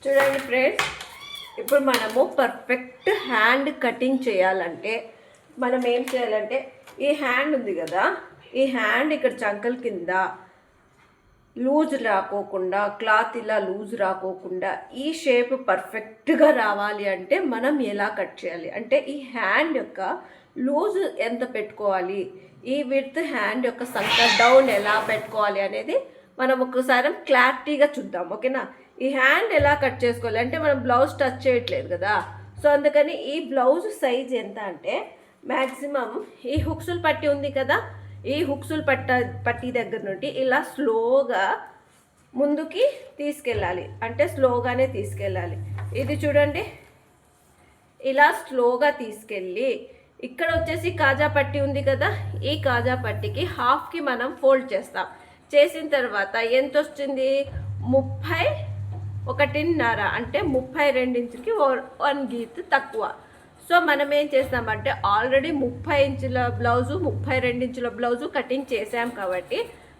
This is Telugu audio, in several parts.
చూడండి ఫ్రెండ్స్, ఇప్పుడు మనము పర్ఫెక్ట్ హ్యాండ్ కటింగ్ చేయాలంటే మనం ఏం చేయాలంటే, ఈ హ్యాండ్ ఉంది కదా, ఈ హ్యాండ్ ఇక్కడ చంకల కింద లూజ్ రాకోకుండా, క్లాత్ ఇలా లూజ్ రాకోకుండా ఈ షేప్ పర్ఫెక్ట్గా రావాలి అంటే మనం ఎలా కట్ చేయాలి అంటే, ఈ హ్యాండ్ యొక్క లూజ్ ఎంత పెట్టుకోవాలి, ఈ విడ్త్ హ్యాండ్ యొక్క సంక డౌన్ ఎలా పెట్టుకోవాలి అనేది మనం ఒకసారి క్లారిటీగా చూద్దాం. ఓకేనా? ఈ హ్యాండ్ ఎలా కట్ చేసుకోవాలి అంటే, మనం బ్లౌజ్ టచ్ చేయట్లేదు కదా, సో అందుకని ఈ బ్లౌజ్ సైజ్ ఎంత అంటే మ్యాక్సిమం ఈ హుక్సులు పట్టి ఉంది కదా, ఈ హుక్సులు పట్టి దగ్గర నుండి ఇలా స్లోగా ముందుకి తీసుకెళ్ళాలి. అంటే స్లోగానే తీసుకెళ్ళాలి. ఇది చూడండి, ఇలా స్లోగా తీసుకెళ్ళి ఇక్కడ వచ్చేసి కాజా పట్టి ఉంది కదా, ఈ కాజా పట్టికి హాఫ్కి మనం ఫోల్డ్ చేస్తాం. చేసిన తర్వాత ఎంత వస్తుంది, 31.5 అంటే 32 ఇంచులకి 1 గీత్ తక్కువ. సో మనం ఏం చేస్తామంటే, ఆల్రెడీ 30 ఇంచుల బ్లౌజు 32 ఇంచుల బ్లౌజు కటింగ్ చేసాం కాబట్టి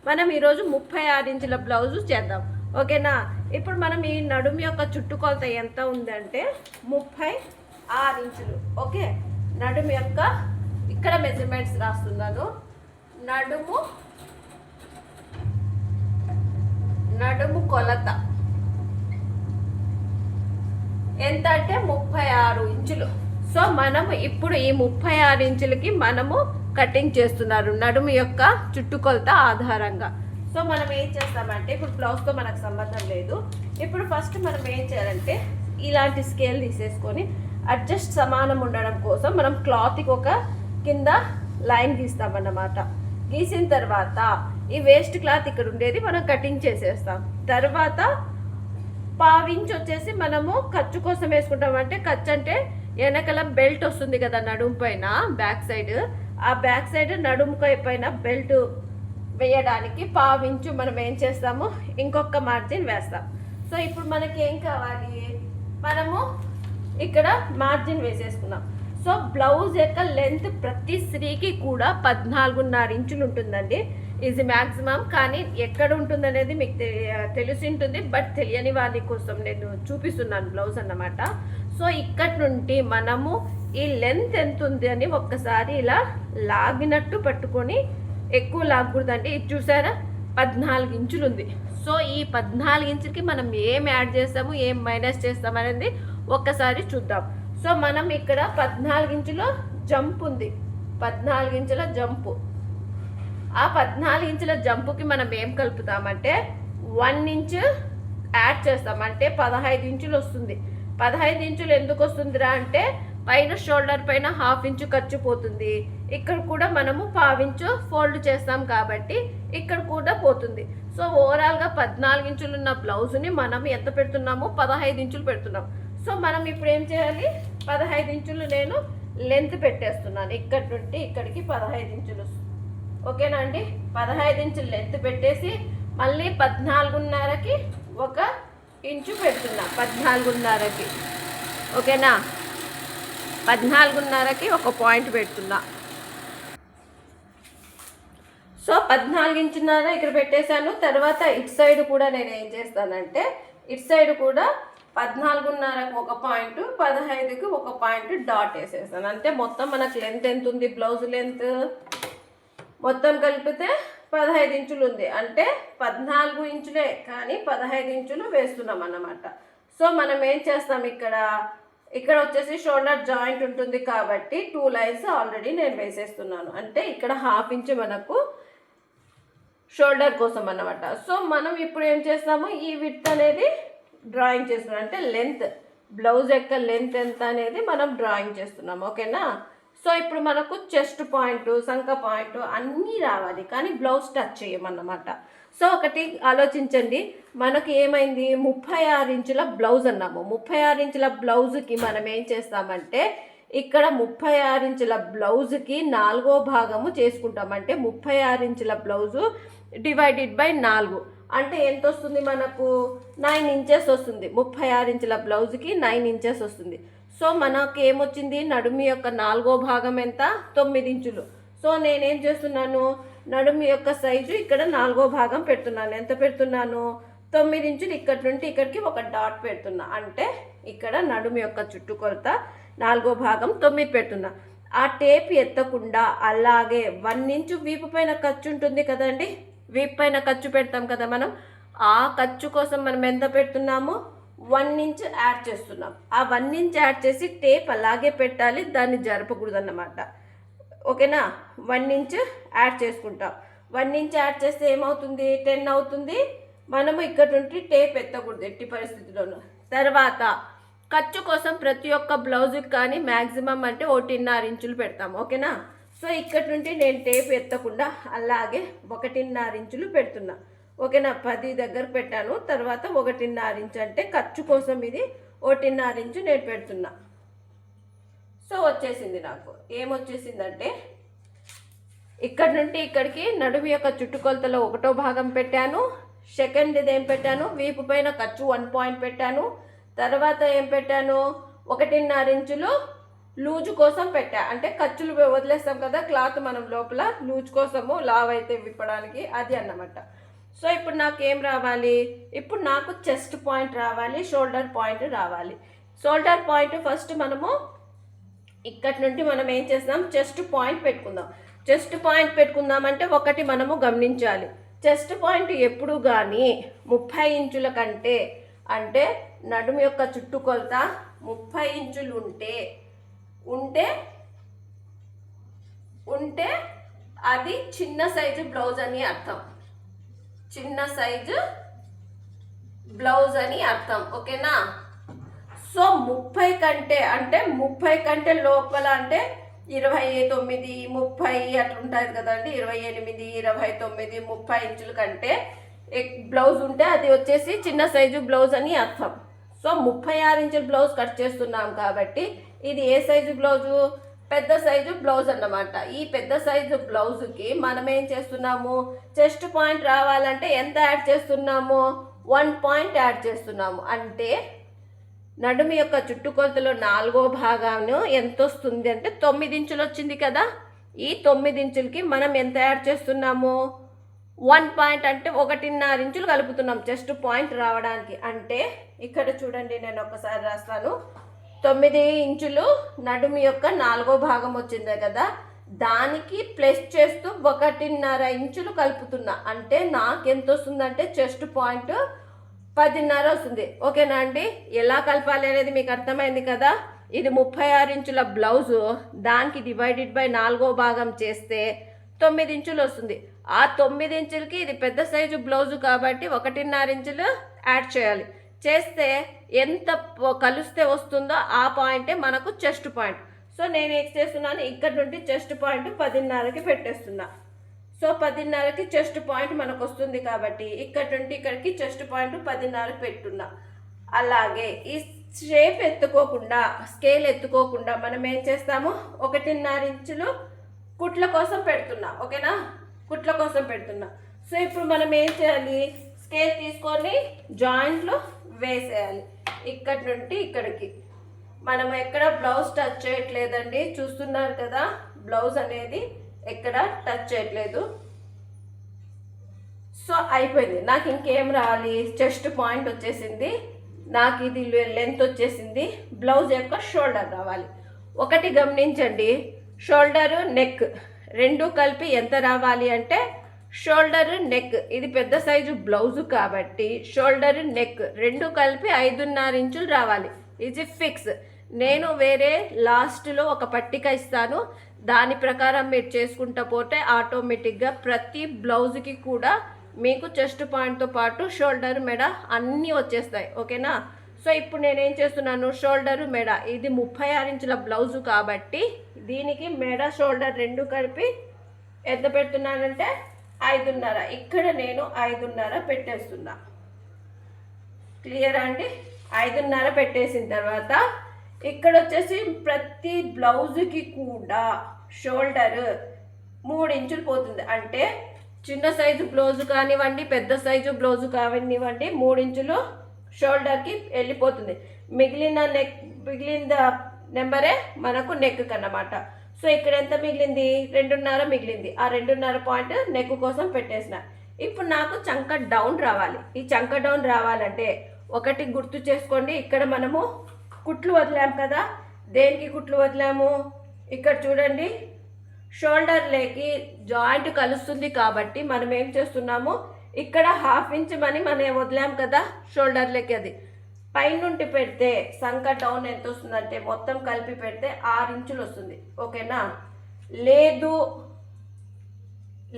మనం ఈరోజు 36 ఇంచుల బ్లౌజు చేద్దాం. ఓకేనా? ఇప్పుడు మనం ఈ నడుము యొక్క చుట్టుకొలత ఎంత ఉందంటే 36 ఇంచులు. ఓకే, నడుము యొక్క ఇక్కడ మెజర్మెంట్స్ రాస్తున్నాను. నడుము కొలత ఎంత అంటే 36 ఇంచులు. సో మనము ఇప్పుడు ఈ 36 ఇంచులకి మనము కటింగ్ చేస్తున్నారు నడుము యొక్క చుట్టుకొలత ఆధారంగా. సో మనం ఏం చేస్తామంటే, ఇప్పుడు బ్లౌజ్తో మనకు సంబంధం లేదు. ఇప్పుడు ఫస్ట్ మనం ఏం చేయాలంటే, ఇలాంటి స్కేల్ తీసేసుకొని అడ్జస్ట్ సమానం ఉండడం కోసం మనం క్లాత్కి ఒక కింద లైన్ గీస్తామన్నమాట. గీసిన తర్వాత ఈ వేస్ట్ క్లాత్ ఇక్కడ ఉండేది మనం కటింగ్ చేసేస్తాం. తర్వాత 1/4 ఇంచ్ వచ్చేసి మనము ఖర్చు కోసం వేసుకుంటాం. అంటే ఖర్చు అంటే వెనకల బెల్ట్ వస్తుంది కదా నడుము పైన, బ్యాక్ సైడ్, ఆ బ్యాక్ సైడ్ నడుము పైన బెల్ట్ వేయడానికి 1/4 ఇంచు మనం ఏం చేస్తాము, ఇంకొక మార్జిన్ వేస్తాం. సో ఇప్పుడు మనకి ఏం కావాలి, మనము ఇక్కడ మార్జిన్ వేసేసుకున్నాం. సో బ్లౌజ్ యొక్క లెంత్ ప్రతి స్త్రీకి కూడా 14.5 ఇంచులు ఉంటుందండి. ఇది మ్యాక్సిమం. కానీ ఎక్కడ ఉంటుంది అనేది మీకు తెలిసి ఉంటుంది, బట్ తెలియని వాళ్ళ కోసం నేను చూపిస్తున్నాను బ్లౌజ్ అన్నమాట. సో ఇక్కడ నుండి మనము ఈ లెంత్ ఎంత ఉంది అని ఒక్కసారి ఇలా లాగినట్టు పట్టుకొని, ఎక్కువ లాగకూడదండి. ఇది చూసారా 14 ఇంచులు ఉంది. సో ఈ 14 ఇంచులకి మనం ఏం యాడ్ చేస్తాము, ఏం మైనస్ చేస్తాము అనేది ఒక్కసారి చూద్దాం. సో మనం ఇక్కడ 14 ఇంచుల జంప్ ఉంది, 14 ఇంచుల జంపు. ఆ 14 ఇంచుల జంపుకి మనం ఏం కలుపుతామంటే 1 ఇంచ్ యాడ్ చేస్తాం. అంటే 15 ఇంచులు వస్తుంది. 15 ఇంచులు ఎందుకు వస్తుందిరా అంటే, పైన షోల్డర్ పైన 1/2 ఇంచు ఖర్చు పోతుంది. ఇక్కడ కూడా మనము 1/4 ఇంచు ఫోల్డ్ చేస్తాం కాబట్టి ఇక్కడ కూడా పోతుంది. సో ఓవరాల్గా 14 ఇంచులు ఉన్న బ్లౌజ్ని మనం ఎంత పెడుతున్నాము, 15 ఇంచులు పెడుతున్నాం. సో మనం ఇప్పుడు ఏం చేయాలి, 15 ఇంచులు నేను లెంత్ పెట్టేస్తున్నాను. ఇక్కడ నుండి ఇక్కడికి 15 ఇంచులు. ఓకేనా అండి? 15 ఇంచులు లెంత్ పెట్టేసి మళ్ళీ 14.5కి 1 ఇంచు పెడుతున్నా. 14.5కి ఓకేనా, 14.5కి 1 పాయింట్ పెడుతున్నా. సో 14.5 ఇక్కడ పెట్టేశాను. తర్వాత ఇటు సైడ్ కూడా నేను ఏం చేస్తానంటే, ఇటు సైడ్ కూడా 14.5కి 1 పాయింట్, 15కి 1 పాయింట్ డాట్ వేసేస్తాను. అంటే మొత్తం మనకు లెంత్ ఎంత ఉంది, బ్లౌజ్ లెంత్ మొత్తం కలిపితే 15 ఇంచులు ఉంది. అంటే 14 ఇంచులే కానీ 15 ఇంచులు వేస్తున్నాం అన్నమాట. సో మనం ఏం చేస్తాం, ఇక్కడ వచ్చేసి షోల్డర్ జాయింట్ ఉంటుంది కాబట్టి 2 లైన్స్ ఆల్రెడీ నేను వేసేస్తున్నాను. అంటే ఇక్కడ 1/2 ఇంచు మనకు షోల్డర్ కోసం అన్నమాట. సో మనం ఇప్పుడు ఏం చేస్తాము, ఈ విడ్త్ అనేది డ్రాయింగ్ చేస్తున్నాం. అంటే లెంత్, బ్లౌజ్ యొక్క లెంత్ ఎంత అనేది మనం డ్రాయింగ్ చేస్తున్నాం. ఓకేనా? సో ఇప్పుడు మనకు చెస్ట్ పాయింట్, సంక పాయింట్ అన్నీ రావాలి, కానీ బ్లౌజ్ టచ్ చేయమన్నమాట. సో ఒకటి ఆలోచించండి, మనకు ఏమైంది, 36 ఇంచుల బ్లౌజ్ అన్నాము. 36 ఇంచుల బ్లౌజ్కి మనం ఏం చేస్తామంటే, ఇక్కడ 36 ఇంచుల బ్లౌజ్కి 4వ భాగము చేసుకుంటాం. అంటే 36 ఇంచుల బ్లౌజు డివైడెడ్ బై 4 అంటే ఎంత వస్తుంది మనకు, 9 ఇంచెస్ వస్తుంది. 36 ఇంచుల బ్లౌజ్కి 9 ఇంచెస్ వస్తుంది. సో మనకు ఏమొచ్చింది, నడుము యొక్క 4వ భాగం ఎంత, 9 ఇంచులు. సో నేనేం చేస్తున్నాను, నడుము యొక్క సైజు ఇక్కడ 4వ భాగం పెడుతున్నాను. ఎంత పెడుతున్నాను, 9 ఇంచులు ఇక్కడి నుండి ఇక్కడికి ఒక డాట్ పెడుతున్నా. అంటే ఇక్కడ నడుము యొక్క చుట్టుకొలత 4వ భాగం 9 పెడుతున్నా. ఆ టేప్ ఎత్తకుండా అలాగే 1 ఇంచు వీపు పైన ఖర్చు ఉంటుంది కదండి, వీపు పైన ఖర్చు పెడతాం కదా మనం. ఆ ఖర్చు కోసం మనం ఎంత పెడుతున్నాము, 1 ఇంచ్ యాడ్ చేస్తున్నాం. ఆ 1 ఇంచ్ యాడ్ చేసి టేప్ అలాగే పెట్టాలి, దాన్ని జరపకూడదు అన్నమాట. ఓకేనా, 1 ఇంచ్ యాడ్ చేసుకుంటాం. 1 ఇంచ్ యాడ్ చేస్తే ఏమవుతుంది, 10 అవుతుంది. మనము ఇక్కడ నుండి టేప్ ఎత్తకూడదు ఎట్టి పరిస్థితుల్లోనూ. తర్వాత ఖర్చు కోసం ప్రతి ఒక్క బ్లౌజ్కి కానీ మ్యాక్సిమం అంటే 1.5 ఇంచులు పెడతాం. ఓకేనా, సో ఇక్కడ నుండి నేను టేప్ ఎత్తకుండా అలాగే 1.5 ఇంచులు పెడుతున్నా. ఓకేనా, 10 దగ్గర పెట్టాను. తర్వాత 1.5 ఇంచు అంటే ఖర్చు కోసం ఇది 1.5 ఇంచు నేను పెడుతున్నా. సో వచ్చేసింది నాకు. ఏమొచ్చేసిందంటే ఇక్కడ నుండి ఇక్కడికి నడుము యొక్క చుట్టుకొలతలో 1వ భాగం పెట్టాను. సెకండ్ది ఏం పెట్టాను, వీపు పైన ఖర్చు 1 పాయింట్ పెట్టాను. తర్వాత ఏం పెట్టాను, 1.5 ఇంచులు లూజు కోసం పెట్టా. అంటే ఖర్చులు వదిలేస్తాం కదా క్లాత్ మనం లోపల, లూజ్ కోసము లావ్ అయితే విప్పడానికి, అది అన్నమాట. సో ఇప్పుడు నాకు ఏం రావాలి, ఇప్పుడు నాకు చెస్ట్ పాయింట్ రావాలి, షోల్డర్ పాయింట్ రావాలి. షోల్డర్ పాయింట్ ఫస్ట్ మనము ఇక్కడి నుండి మనం ఏం చేస్తాం, చెస్ట్ పాయింట్ పెట్టుకుందాం. చెస్ట్ పాయింట్ పెట్టుకుందామంటే ఒకటి మనము గమనించాలి, చెస్ట్ పాయింట్ ఎప్పుడు కానీ 30 ఇంచుల కంటే, అంటే నడుము యొక్క చుట్టుకొలత 30 ఇంచులు ఉంటే అది చిన్న సైజు బ్లౌజ్ అని అర్థం. చిన్న సైజు బ్లౌజ్ అని అర్థం. ఓకేనా, సో 30 కంటే అంటే 30 కంటే లోపల అంటే 29, 30 అట్లా ఉంటుంది కదండి. 28, 29, 30 ఇంచుల కంటే బ్లౌజ్ ఉంటే అది వచ్చేసి చిన్న సైజు బ్లౌజ్ అని అర్థం. సో 36 ఇంచుల బ్లౌజ్ కట్ చేస్తున్నాం కాబట్టి ఇది ఏ సైజు బ్లౌజు, పెద్ద సైజు బ్లౌజ్ అన్నమాట. ఈ పెద్ద సైజు బ్లౌజుకి మనం ఏం చేస్తున్నాము, చెస్ట్ పాయింట్ రావాలంటే ఎంత యాడ్ చేస్తున్నాము, 1 పాయింట్ యాడ్ చేస్తున్నాము. అంటే నడుము యొక్క చుట్టుకొలతలో 4వ భాగాన్ని ఎంత వస్తుంది అంటే 9 ఇంచులు వచ్చింది కదా. ఈ 9 ఇంచులకి మనం ఎంత యాడ్ చేస్తున్నాము, 1 పాయింట్ అంటే 1.5 ఇంచులు కలుపుతున్నాం చెస్ట్ పాయింట్ రావడానికి. అంటే ఇక్కడ చూడండి, నేను ఒకసారి రాస్తాను. 9 ఇంచులు నడుము యొక్క 4వ భాగం వచ్చింది కదా, దానికి ప్లస్ చేస్తూ 1.5 ఇంచులు కలుపుతున్నా. అంటే నాకు ఎంత వస్తుందంటే చెస్ట్ పాయింట్ 10.5 వస్తుంది. ఓకేనా అండి, ఎలా కలపాలి అనేది మీకు అర్థమైంది కదా. ఇది 36 ఇంచుల బ్లౌజు, దానికి డివైడెడ్ బై 4వ భాగం చేస్తే 9 ఇంచులు వస్తుంది. ఆ 9 ఇంచులకి ఇది పెద్ద సైజు బ్లౌజు కాబట్టి 1.5 ఇంచులు యాడ్ చేయాలి. చేస్తే ఎంత కలిస్తే వస్తుందో ఆ పాయింటే మనకు చెస్ట్ పాయింట్. సో నేను ఏం చేస్తున్నాను, ఇక్కడ నుండి చెస్ట్ పాయింట్ 10.5కి పెట్టేస్తున్నా. సో 10.5కి చెస్ట్ పాయింట్ మనకు వస్తుంది కాబట్టి ఇక్కడ నుండి ఇక్కడికి చెస్ట్ పాయింట్ 10.5 పెట్టున్నా. అలాగే ఈ షేప్ ఎత్తుకోకుండా, స్కేల్ ఎత్తుకోకుండా మనం ఏం చేస్తాము, 1.5 ఇంచులు కుట్ల కోసం పెడుతున్నా. ఓకేనా, కుట్ల కోసం పెడుతున్నా. సో ఇప్పుడు మనం ఏం చేయాలి, స్కేల్ తీసుకొని జాయింట్లు వేసేయాలి. ఇక్కడి నుండి ఇక్కడికి మనం ఎక్కడ బ్లౌజ్ టచ్ చేయట్లేదండి, చూస్తున్నారు కదా. బ్లౌజ్ అనేది ఎక్కడ టచ్ చేయట్లేదు. సో అయిపోయింది. నాకు ఇంకేం రావాలి, చెస్ట్ పాయింట్ వచ్చేసింది, నాకు ఇది లెంత్ వచ్చేసింది. బ్లౌజ్ యొక్క షోల్డర్ రావాలి. ఒకటి గమనించండి, షోల్డరు నెక్ రెండు కలిపి ఎంత రావాలి అంటే, షోల్డర్ నెక్ ఇది పెద్ద సైజు బ్లౌజు కాబట్టి షోల్డర్ నెక్ రెండు కలిపి 5.5 ఇంచులు రావాలి. ఇది ఫిక్స్. నేను వేరే లాస్ట్లో ఒక పట్టిక ఇస్తాను, దాని ప్రకారం మీరు చేసుకుంటా పోతే ఆటోమేటిక్గా ప్రతి బ్లౌజ్కి కూడా మీకు చెస్ట్ పాయింట్తో పాటు షోల్డర్ మెడ అన్నీ వచ్చేస్తాయి. ఓకేనా, సో ఇప్పుడు నేనేం చేస్తున్నాను, షోల్డరు మెడ ఇది 36 ఇంచుల బ్లౌజు కాబట్టి దీనికి మెడ షోల్డర్ రెండు కలిపి ఎంత పెడుతున్నానంటే 5.5. ఇక్కడ నేను 5.5 పెట్టేస్తున్నా. క్లియర్ అండి, 5.5 పెట్టేసిన తర్వాత ఇక్కడ వచ్చేసి ప్రతి బ్లౌజుకి కూడా షోల్డర్ 3 ఇంచులు పోతుంది. అంటే చిన్న సైజు బ్లౌజు కానివ్వండి, పెద్ద సైజు బ్లౌజు కానివ్వండి, 3 ఇంచులు షోల్డర్కి వెళ్ళిపోతుంది. మిగిలిన నెంబరే మనకు నెక్ కన్నమాట. సో ఇక్కడ ఎంత మిగిలింది, 2.5 మిగిలింది. ఆ 2.5 పాయింట్ నెక్ కోసం పెట్టేసిన. ఇప్పుడు నాకు చంక డౌన్ రావాలి. ఈ చంక డౌన్ రావాలంటే ఒకటి గుర్తు చేసుకోండి, ఇక్కడ మనము కుట్లు వదిలాము కదా. దేనికి కుట్లు వదిలాము? ఇక్కడ చూడండి, షోల్డర్ లేకి జాయింట్ కలుస్తుంది కాబట్టి మనం ఏం చేస్తున్నాము, ఇక్కడ 1/2 ఇంచ్ మనం వదిలాం కదా షోల్డర్ లేకి. అది పైనుండి పెడితే సంక డౌన్ ఎంత వస్తుందంటే మొత్తం కలిపి పెడితే 6 ఇంచులు వస్తుంది. ఓకేనా? లేదు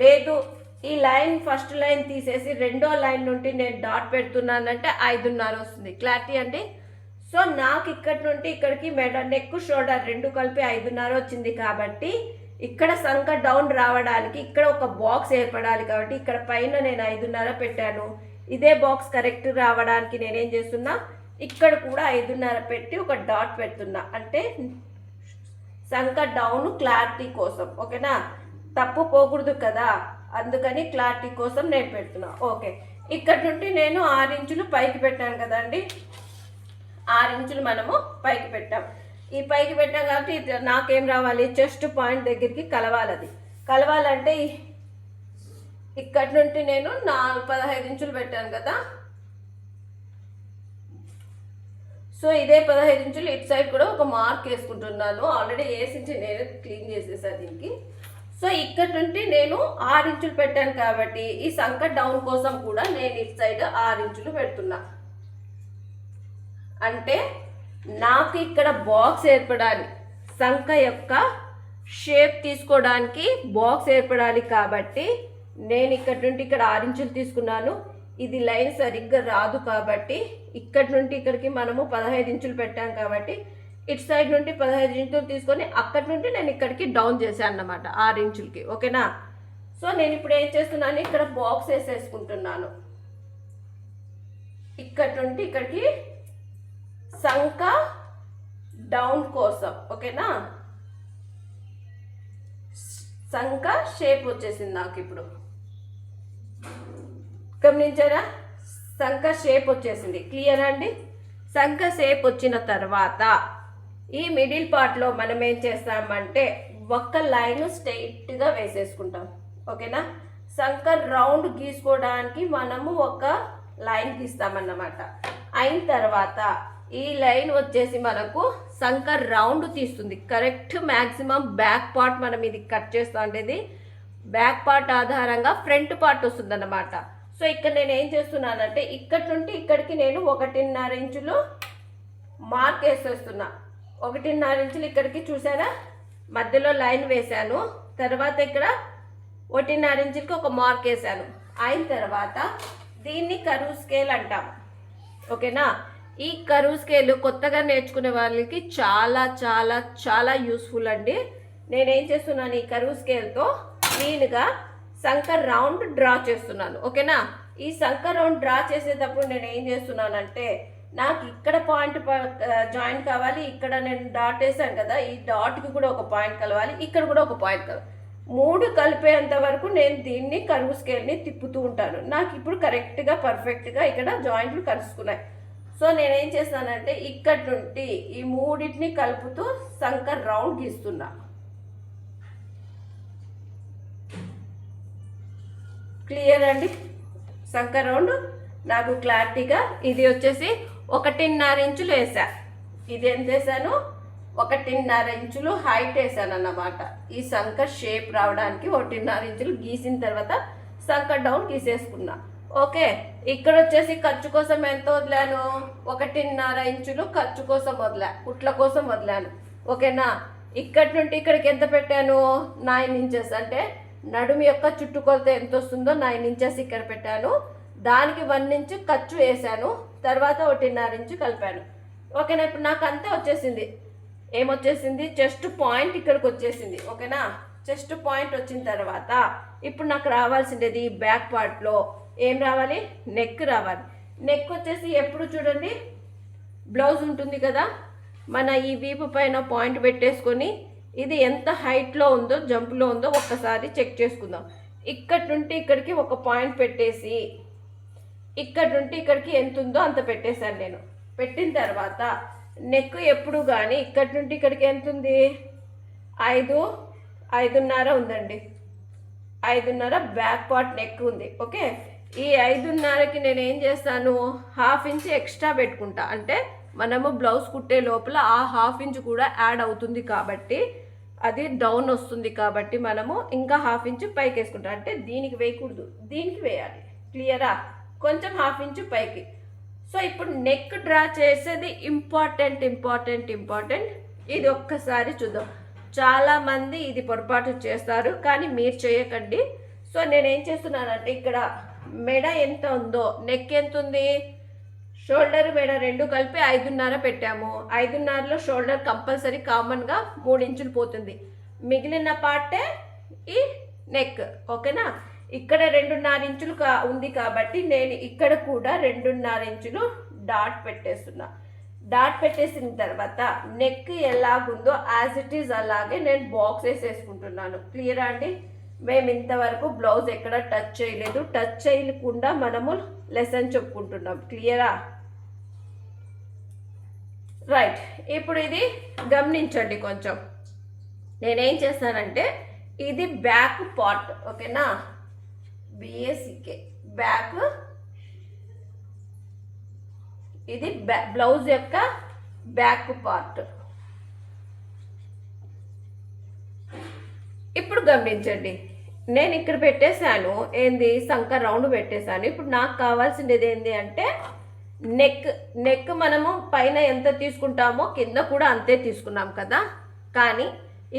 లేదు ఈ లైన్ ఫస్ట్ లైన్ తీసేసి రెండో లైన్ నుండి నేను డాట్ పెడుతున్నానంటే 5.5 వస్తుంది. క్లారిటీ అండి? సో నాకు ఇక్కడ నుండి ఇక్కడికి మెడ నెక్ షోల్డర్ రెండు కలిపి 5.5 వచ్చింది కాబట్టి ఇక్కడ సంక డౌన్ రావడానికి ఇక్కడ ఒక బాక్స్ ఏర్పడాలి కాబట్టి ఇక్కడ పైన నేను 5.5 పెట్టాను. ఇదే బాక్స్ కరెక్ట్ రావడానికి నేనేం చేస్తున్నా, ఇక్కడ కూడా 5.5 పెట్టి ఒక డాట్ పెడుతున్నా. అంటే సంక డౌన్ క్లారిటీ కోసం. ఓకేనా? తప్పు పోకూడదు కదా, అందుకని క్లారిటీ కోసం నేను పెడుతున్నా. ఓకే, ఇక్కడ నుండి నేను 6 ఇంచులు పైకి పెట్టాను కదండి. 6 ఇంచులు మనము పైకి పెట్టాం. ఈ పైకి పెట్టాం కాబట్టి నాకేం రావాలి, చెస్ట్ పాయింట్ దగ్గరికి కలవాలి. అది కలవాలంటే ఇక్కడ నుండి నేను 15 ఇంచులు పెట్టాను కదా. సో ఇదే 15 ఇంచులు ఇటు సైడ్ కూడా ఒక మార్క్ వేసుకుంటున్నాను. ఆల్రెడీ వేసి నేను క్లీన్ చేసేసాను దీనికి. సో ఇక్కడ నుండి నేను 6 ఇంచులు పెట్టాను కాబట్టి ఈ సంక డౌన్ కోసం కూడా నేను ఇటు సైడ్ 6 ఇంచులు పెడుతున్నా. అంటే నాకు ఇక్కడ బాక్స్ ఏర్పడాలి, సంక యొక్క షేప్ తీసుకోవడానికి బాక్స్ ఏర్పడాలి కాబట్టి నేను ఇక్కడ నుండి ఇక్కడ 6 ఇంచులు తీసుకున్నాను. ఇది లైన్ సరిగ్గా రాదు కాబట్టి ఇక్కడ నుండి ఇక్కడికి మనము 15 ఇంచులు పెట్టాం కాబట్టి ఇటు సైడ్ నుండి 15 ఇంచులు తీసుకొని అక్కడి నుండి నేను ఇక్కడికి డౌన్ చేశాను అన్నమాట 6 ఇంచులకి. ఓకేనా? సో నేను ఇప్పుడు ఏం చేస్తున్నాను, ఇక్కడ బాక్స్ వేసేసుకుంటున్నాను. ఇక్కడ నుండి ఇక్కడికి సంక డౌన్ కోసం. ఓకేనా? సంక షేప్ వచ్చేసింది నాకు. ఇప్పుడు గమనించారా? సంక షేప్ వచ్చేసింది. క్లియర్ అండి? సంక షేప్ వచ్చిన తర్వాత ఈ మిడిల్ పార్ట్లో మనం ఏం చేస్తామంటే ఒక్క లైన్ స్ట్రైట్గా వేసేసుకుంటాం. ఓకేనా? సంక రౌండ్ గీసుకోవడానికి మనము ఒక లైన్ గీస్తామన్నమాట. అయిన తర్వాత ఈ లైన్ వచ్చేసి మనకు సంక రౌండ్ తీస్తుంది. కరెక్ట్ మ్యాక్సిమం బ్యాక్ పార్ట్ మనం ఇది కట్ చేస్తూ ఉండేది బ్యాక్ పార్ట్ ఆధారంగా ఫ్రంట్ పార్ట్ వస్తుంది అన్నమాట. సో ఇక్కడ నేను ఏం చేస్తున్నానంటే ఇక్కడ నుండి ఇక్కడికి నేను 1.5 ఇంచులు మార్క్ వేసేస్తున్నా. 1.5 ఇంచులు ఇక్కడికి చూసారా, మధ్యలో లైన్ వేశాను. తర్వాత ఇక్కడ 1.5 ఇంచులకి ఒక మార్క్ వేసాను. అయిన తర్వాత దీన్ని కరువు స్కేల్ అంటాం. ఓకేనా? ఈ కరువు స్కేల్ కొత్తగా నేర్చుకునే వాళ్ళకి చాలా చాలా చాలా యూస్ఫుల్ అండి. నేనేం చేస్తున్నాను, ఈ కరువు స్కేల్తో క్లీన్గా సంక రౌండ్ డ్రా చేస్తున్నాను. ఓకేనా? ఈ సంక రౌండ్ డ్రా చేసేటప్పుడు నేను ఏం చేస్తున్నానంటే నాకు ఇక్కడ పాయింట్ జాయిన్ కావాలి. ఇక్కడ నేను డాట్ వేసాను కదా, ఈ డాట్కి కూడా ఒక పాయింట్ కలవాలి, ఇక్కడ కూడా ఒక పాయింట్ కలవాలి. 3 కలిపేంత వరకు నేను దీన్ని కరువు స్కేల్ని తిప్పుతూ ఉంటాను. నాకు ఇప్పుడు కరెక్ట్గా పర్ఫెక్ట్గా ఇక్కడ జాయింట్లు కలుసుకున్నాయి. సో నేనేం చేస్తానంటే ఇక్కడ నుండి ఈ 3టిని కలుపుతూ సంక రౌండ్ గీస్తున్నా. క్లియర్ అండి? సంక రౌండ్ నాకు క్లారిటీగా ఇది వచ్చేసి 1.5 ఇంచులు వేసా. ఇది ఎంత వేసాను, 1.5 ఇంచులు హైట్ వేసాను అన్నమాట. ఈ సంక షేప్ రావడానికి 1.5 ఇంచులు గీసిన తర్వాత సంక డౌన్ గీసేసుకున్నా. ఓకే, ఇక్కడ వచ్చేసి ఖర్చు కోసం ఎంత వదిలాను, 1.5 ఇంచులు ఖర్చు కోసం వదిలా, కుట్ల కోసం వదిలాను. ఓకేనా? ఇక్కడ నుండి ఇక్కడికి ఎంత పెట్టాను, 9 ఇంచెస్. అంటే నడుము యొక్క చుట్టుకొలత ఎంత వస్తుందో 9 ఇంచెస్ ఇక్కడ పెట్టాను. దానికి 1 ఇంచు ఖర్చు వేసాను, తర్వాత 1.5 ఇంచు కలిపాను. ఓకేనా? ఇప్పుడు నాకు అంతే వచ్చేసింది. ఏమొచ్చేసింది, చెస్ట్ పాయింట్ ఇక్కడికి వచ్చేసింది. ఓకేనా? చెస్ట్ పాయింట్ వచ్చిన తర్వాత ఇప్పుడు నాకు రావాల్సిండేది బ్యాక్ పార్ట్లో ఏం రావాలి, నెక్ రావాలి. నెక్ వచ్చేసి ఎప్పుడు చూడండి, బ్లౌజ్ ఉంటుంది కదా, మన ఈ వీపు పైన పాయింట్ పెట్టేసుకొని ఇది ఎంత హైట్లో ఉందో జంప్లో ఉందో ఒక్కసారి చెక్ చేసుకుందాం. ఇక్కడ నుండి ఇక్కడికి ఒక పాయింట్ పెట్టేసి ఇక్కడ నుండి ఇక్కడికి ఎంత ఉందో అంత పెట్టేశాను నేను. పెట్టిన తర్వాత నెక్ ఎప్పుడు కానీ ఇక్కడ నుండి ఇక్కడికి ఎంత ఉంది, 5, 5.5 ఉందండి. 5.5 బ్యాక్ పార్ట్ నెక్ ఉంది. ఓకే, ఈ 5.5కి నేను ఏం చేస్తాను, 1/2 ఇంచ్ ఎక్స్ట్రా పెట్టుకుంటా. అంటే మనము బ్లౌజ్ కుట్టే లోపల ఆ 1/2 ఇంచ్ కూడా యాడ్ అవుతుంది కాబట్టి అది డౌన్ వస్తుంది కాబట్టి మనము ఇంకా 1/2 ఇంచ్ పైకి వేసుకుంటాం. అంటే దీనికి వేయకూడదు, దీనికి వేయాలి. క్లియరా? కొంచెం 1/2 ఇంచ్ పైకి. సో ఇప్పుడు నెక్ డ్రా చేసేది ఇంపార్టెంట్. ఇది ఒక్కసారి చూద్దాం. చాలామంది ఇది పొరపాటు చేస్తారు, కానీ మీరు చేయకండి. సో నేనేం చేస్తున్నానంటే ఇక్కడ మెడ ఎంత ఉందో, నెక్ ఎంత ఉంది, షోల్డర్ మెడ రెండు కలిపి 5.5 పెట్టాము. 5.5లో షోల్డర్ కంపల్సరీ కామన్గా 3 ఇంచులు పోతుంది. మిగిలిన పార్టే ఈ నెక్. ఓకేనా? ఇక్కడ 2.5 ఇంచులు ఉంది కాబట్టి నేను ఇక్కడ కూడా 2.5 ఇంచులు డాట్ పెట్టేస్తున్నా. డాట్ పెట్టేసిన తర్వాత నెక్ ఎలాగుందో యాజ్ ఇట్ ఈజ్ అలాగే నేను బాక్స్ వేసేసుకుంటున్నాను. క్లియరా అండి? మేము ఇంతవరకు బ్లౌజ్ ఎక్కడ టచ్ చేయలేదు. టచ్ చేయకుండా మనము లెసన్ చెప్పుకుంటున్నాం. క్లియరా? రైట్. ఇప్పుడు ఇది గమనించండి కొంచెం. నేనేం చేస్తానంటే ఇది బ్యాక్ పార్ట్. ఓకేనా? బిఏసికే బ్యాక్. ఇది బ్లౌజ్ యొక్క బ్యాక్ పార్ట్. ఇప్పుడు గమనించండి, నేను ఇక్కడ పెట్టేశాను ఏంది, సంక రౌండ్ పెట్టేశాను. ఇప్పుడు నాకు కావాల్సింది ఏంది అంటే నెక్ మనము పైన ఎంత తీసుకుంటామో కింద కూడా అంతే తీసుకున్నాం కదా. కానీ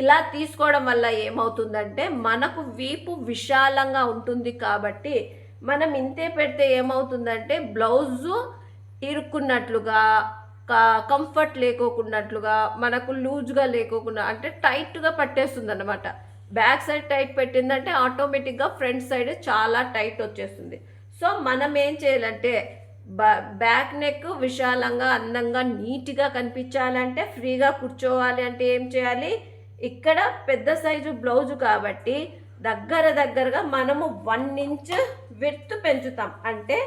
ఇలా తీసుకోవడం వల్ల ఏమవుతుందంటే మనకు వీపు విశాలంగా ఉంటుంది కాబట్టి మనం ఇంతే పెడితే ఏమవుతుందంటే బ్లౌజు ఇరుక్కున్నట్లుగా, కంఫర్ట్ లేకోకున్నట్లుగా, మనకు లూజ్గా లేకోకుండా, అంటే టైట్గా పట్టేస్తుంది అన్నమాట. బ్యాక్ సైడ్ టైట్ పెట్టిందంటే ఆటోమేటిక్గా ఫ్రంట్ సైడ్ చాలా టైట్ వచ్చేస్తుంది. సో మనం ఏం చేయాలంటే బ్యాక్ నెక్ విశాలంగా, అందంగా, నీట్గా కనిపించాలంటే, ఫ్రీగా కూర్చోవాలి అంటే ఏం చేయాలి, ఇక్కడ పెద్ద సైజు బ్లౌజు కాబట్టి దగ్గరగా మనము 1 ఇంచ్ విడ్త్ పెంచుతాం. అంటే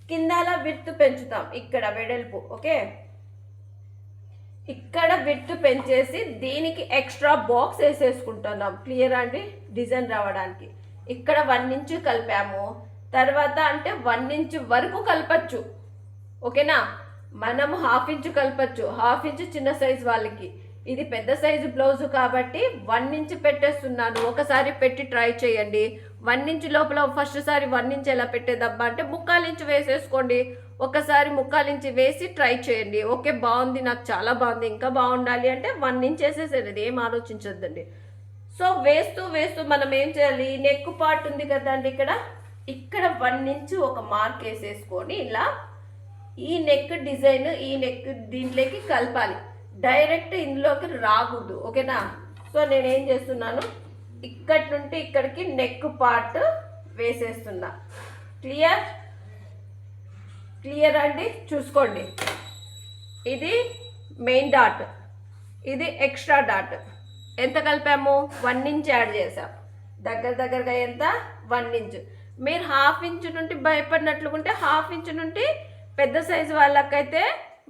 కిందాల విడ్త్ పెంచుతాం, ఇక్కడ వెడల్పు. ఓకే, ఇక్కడ విడ్త్ పెంచేసి దీనికి ఎక్స్ట్రా బాక్స్ వేసేసుకుంటున్నాం. క్లియర్ అండి? డిజైన్ రావడానికి ఇక్కడ 1 ఇంచ్ కలిపాము. తర్వాత అంటే 1 ఇంచ్ వరకు కలపచ్చు. ఓకేనా? మనము 1/2 ఇంచ్ కలపచ్చు. 1/2 ఇంచ్ చిన్న సైజు వాళ్ళకి, ఇది పెద్ద సైజు బ్లౌజు కాబట్టి 1 ఇంచ్ పెట్టేస్తున్నాను. ఒకసారి పెట్టి ట్రై చేయండి. 1 ఇంచ్ లోపల ఫస్ట్ సారి 1 ఇంచ్ ఎలా పెట్టేదబ్బా అంటే 1/4 ఇంచ్ వేసేసుకోండి. ఒకసారి 1/4 ఇంచ్ వేసి ట్రై చేయండి. ఓకే, బాగుంది, నాకు చాలా బాగుంది, ఇంకా బాగుండాలి అంటే 1 ఇంచ్ వేసేసేది, ఏం ఆలోచించొద్దండి. సో వేస్తూ మనం ఏం చేయాలి, నెక్ పార్ట్ ఉంది కదండి, ఇక్కడ 1 ఇంచ్ ఒక మార్క్ వేసేసుకొని ఇలా ఈ నెక్ డిజైన్, ఈ నెక్ దీంట్లోకి కలపాలి. డైరెక్ట్ ఇందులోకి రాకూడదు. ఓకేనా? సో నేనేం చేస్తున్నాను, ఇక్కడి నుండి ఇక్కడికి నెక్ పార్ట్ వేసేస్తున్నా. క్లియర్ అండి? చూసుకోండి, ఇది మెయిన్ డాట్, ఇది ఎక్స్ట్రా డాట్. ఎంత కలిపాము? 1 ఇంచ్ యాడ్ చేసాం. దగ్గరగా ఎంత? 1 ఇంచ్. మీరు 1/2 ఇంచ్ నుండి భయపడినట్లుకుంటే 1/2 ఇంచ్ నుండి పెద్ద సైజు వాళ్ళకైతే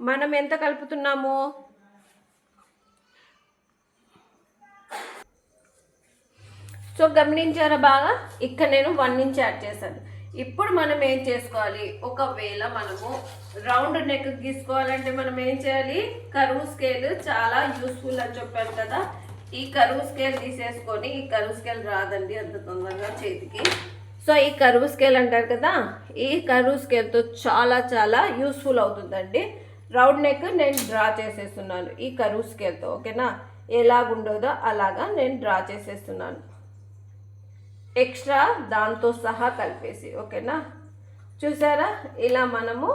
మనం ఎంత కలుపుతున్నాము, సో గమనించారా బాగా? ఇక్కడ నేను 1 ఇంచ్ యాడ్ చేశాను. ఇప్పుడు మనం ఏం చేసుకోవాలి, ఒకవేళ మనము రౌండ్ నెక్ గీసుకోవాలంటే మనం ఏం చేయాలి, కరువు స్కేల్ చాలా యూస్ఫుల్ అని చెప్పాను కదా. ఈ కరువు స్కేల్ తీసేసుకొని, ఈ కరువు స్కేల్ రాదండి అంత తొందరగా చేతికి. సో ఈ కరువు స్కేల్ అంటారు కదా, ఈ కరువు స్కేల్తో చాలా యూస్ఫుల్ అవుతుందండి. రౌండ్ నెక్ నేను డ్రా చేసేస్తున్నాను ఈ కరువు స్కేల్తో. ఓకేనా? ఎలాగుండదో అలాగా నేను డ్రా చేసేస్తున్నాను, ఎక్స్ట్రా దాంతో సహా కలిపేసి. ఓకేనా? చూసారా? ఇలా మనము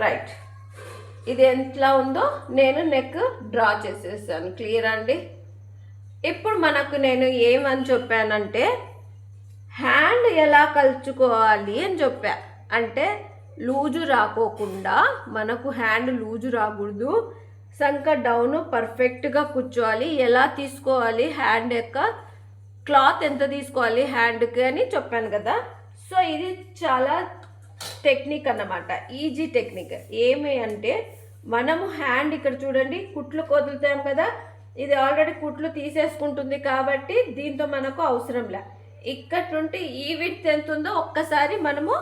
రైట్, ఇది ఎంతలా ఉందో నేను నెక్ డ్రా చేసేసాను. క్లియర్ అండి? ఇప్పుడు మనకు నేను ఏమని చెప్పానంటే హ్యాండ్ ఎలా కలుచుకోవాలి అని చెప్పా. అంటే లూజు రాకోకుండా, మనకు హ్యాండ్ లూజు రాకూడదు, సంక డౌన్ పర్ఫెక్ట్గా కూర్చోవాలి. ఎలా తీసుకోవాలి, హ్యాండ్ యొక్క క్లాత్ ఎంత తీసుకోవాలి హ్యాండ్కి అని చెప్పాను కదా. సో ఇది చాలా టెక్నిక్ అన్నమాట, ఈజీ టెక్నిక్. ఏమి అంటే మనము హ్యాండ్ ఇక్కడ చూడండి కుట్లు వదులుతాం కదా, ఇది ఆల్రెడీ కుట్లు తీసేసుకుంటుంది కాబట్టి దీంతో మనకు అవసరం లే. ఇక్కడ నుండి ఈ విడ్త్ ఎంత ఉందో ఒక్కసారి మనము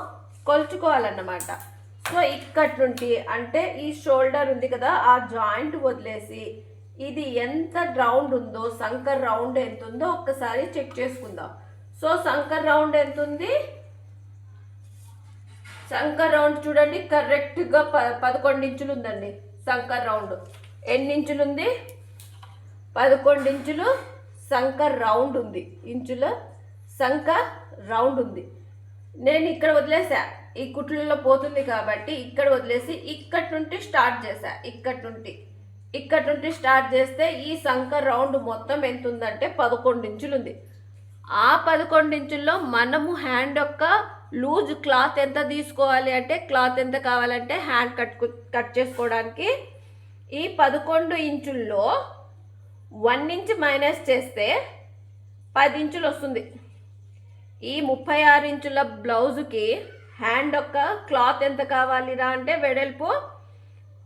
కొలుచుకోవాలన్నమాట. సో ఇక్కడ నుండి అంటే ఈ షోల్డర్ ఉంది కదా, ఆ జాయింట్ వదిలేసి ఇది ఎంత రౌండ్ ఉందో, సంకర్ రౌండ్ ఎంత ఉందో ఒక్కసారి చెక్ చేసుకుందాం. సో సంకర్ రౌండ్ ఎంత ఉంది, సంకర్ రౌండ్ చూడండి కరెక్ట్గా 11 ఇంచులు ఉందండి. సంకర్ రౌండ్ ఎన్ని ఇంచులు ఉంది, 11 ఇంచులు సంకర్ రౌండ్ ఉంది. ఇంచుల సంకర్ రౌండ్ ఉంది. నేను ఇక్కడ వదిలేసా, ఈ కుట్లలో పోతుంది కాబట్టి ఇక్కడ వదిలేసి ఇక్కడి నుండి స్టార్ట్ చేసా. ఇక్కడ నుండి స్టార్ట్ చేస్తే ఈ సంకర్ రౌండ్ మొత్తం ఎంత ఉందంటే 11 ఇంచులు ఉంది. ఆ 11 ఇంచుల్లో మనము హ్యాండ్ యొక్క లూజ్ క్లాత్ ఎంత తీసుకోవాలి అంటే, క్లాత్ ఎంత కావాలంటే హ్యాండ్ కట్ చేసుకోవడానికి ఈ 11 ఇంచుల్లో 1 ఇంచ్ మైనస్ చేస్తే 10 ఇంచులు వస్తుంది. ఈ 36 ఇంచుల బ్లౌజ్కి హ్యాండ్ యొక్క క్లాత్ ఎంత కావాలిరా అంటే వెడల్పు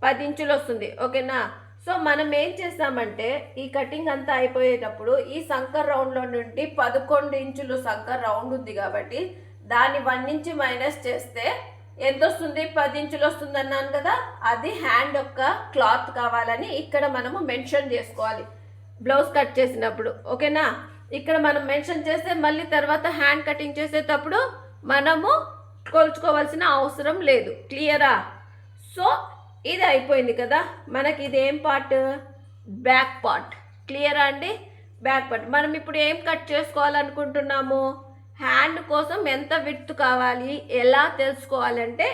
10 ఇంచులు వస్తుంది. ఓకేనా. సో మనం ఏం చేస్తామంటే ఈ కటింగ్ అంతా అయిపోయేటప్పుడు ఈ సంకర్ రౌండ్లో నుండి 11 ఇంచులు సంకర్ రౌండ్ ఉంది కాబట్టి దాన్ని 1 ఇంచ్ మైనస్ చేస్తే ఎంత వస్తుంది, 10 ఇంచులు వస్తుంది అన్నాను కదా. అది హ్యాండ్ యొక్క క్లాత్ కావాలని ఇక్కడ మనము మెన్షన్ చేసుకోవాలి బ్లౌజ్ కట్ చేసినప్పుడు. ఓకేనా. ఇక్కడ మనం మెన్షన్ చేస్తే మళ్ళీ తర్వాత హ్యాండ్ కటింగ్ చేసేటప్పుడు మనము కొలుచుకోవాల్సిన అవసరం లేదు. క్లియరా. సో ఇది అయిపోయింది కదా మనకి. ఇది ఏం పార్ట్, బ్యాక్ పార్ట్. క్లియరా అండి. బ్యాక్ పార్ట్ మనం ఇప్పుడు ఏం కట్ చేసుకోవాలనుకుంటున్నాము, హ్యాండ్ కోసం ఎంత విడ్త్ కావాలి ఎలా తెలుసుకోవాలంటే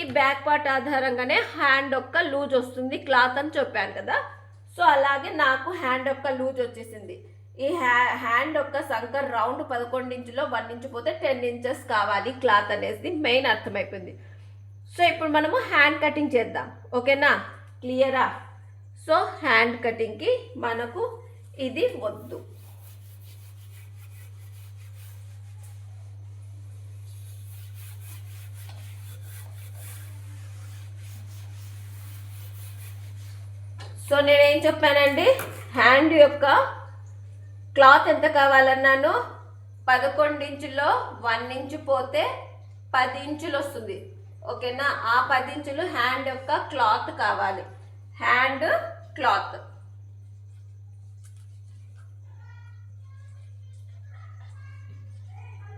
ఈ బ్యాక్ పార్ట్ ఆధారంగానే హ్యాండ్ యొక్క లూజ్ వస్తుంది క్లాత్ అని చెప్పాను కదా. సో అలాగే నాకు హ్యాండ్ యొక్క లూజ్ వచ్చేసింది. ఈ హ్యాండ్ యొక్క సంకర్ రౌండ్ 11 ఇంచులో 1 ఇంచు పోతే 10 ఇంచెస్ కావాలి క్లాత్ అనేది మెయిన్ అర్థమైపోయింది. సో ఇప్పుడు మనము హ్యాండ్ కటింగ్ చేద్దాం. ఓకేనా. క్లియరా. సో హ్యాండ్ కటింగ్కి మనకు ఇది వద్దు. సో నేనేం చెప్పానండి, హ్యాండ్ యొక్క క్లాత్ ఎంత కావాలన్నాను, 11 ఇంచుల్లో 1 ఇంచు పోతే 10 ఇంచులు వస్తుంది. ఓకేనా. ఆ 10 ఇంచులు హ్యాండ్ యొక్క క్లాత్ కావాలి. Hand cloth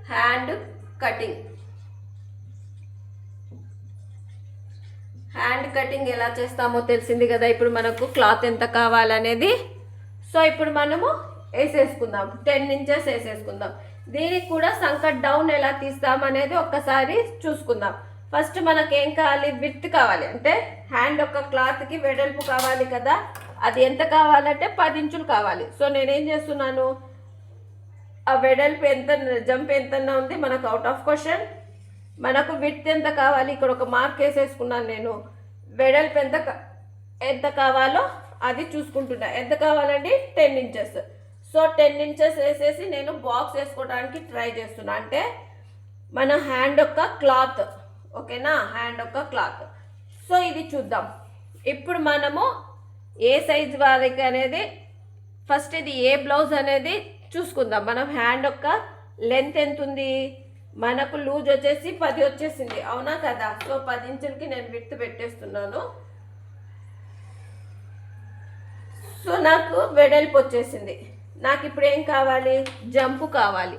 hand cutting. Hand cutting ఎలా చేస్తామో తెలిసింది కదా ఇప్పుడు మనకు క్లాత్ ఎంత కావాలనేది. సో ఇప్పుడు మనము వేసేసుకుందాం, 10 ఇంచెస్ వేసేసుకుందాం. దీనికి కూడా సంకట్ డౌన్ ఎలా తీస్తాం అనేది ఒక్కసారి చూసుకుందాం. ఫస్ట్ మనకేం కావాలి, విడ్త్ కావాలి. అంటే హ్యాండ్ యొక్క క్లాత్కి వెడల్పు కావాలి కదా, అది ఎంత కావాలంటే 10 ఇంచులు కావాలి. సో నేనేం చేస్తున్నాను, ఆ వెడల్పు ఎంత, జంప్ ఎంత ఉంది మనకు అవుట్ ఆఫ్ క్వశ్చన్. మనకు విడ్త్ ఎంత కావాలి, ఇక్కడ ఒక మార్క్ వేసేసుకున్నాను నేను. వెడల్పు ఎంత కావాలో అది చూసుకుంటున్నా. ఎంత కావాలండి, 10 ఇంచెస్. సో 10 ఇంచెస్ వేసేసి నేను బాక్స్ వేసుకోవడానికి ట్రై చేస్తున్నా. అంటే మన హ్యాండ్ యొక్క క్లాత్. ఓకేనా. హ్యాండ్ యొక్క క్లాత్. సో ఇది చూద్దాం ఇప్పుడు మనము ఏ సైజ్ వారికి అనేది. ఫస్ట్ ఇది ఏ బ్లౌజ్ అనేది చూసుకుందాం. మనం హ్యాండ్ యొక్క లెంత్ ఎంత ఉంది, మనకు లూజ్ వచ్చేసి 10 వచ్చేసింది, అవునా కదా. సో 10 ఇంచులకి నేను విడ్త్ పెట్టేస్తున్నాను. సో నాకు వెడల్పు వచ్చేసింది. నాకు ఇప్పుడు ఏం కావాలి, జంపు కావాలి,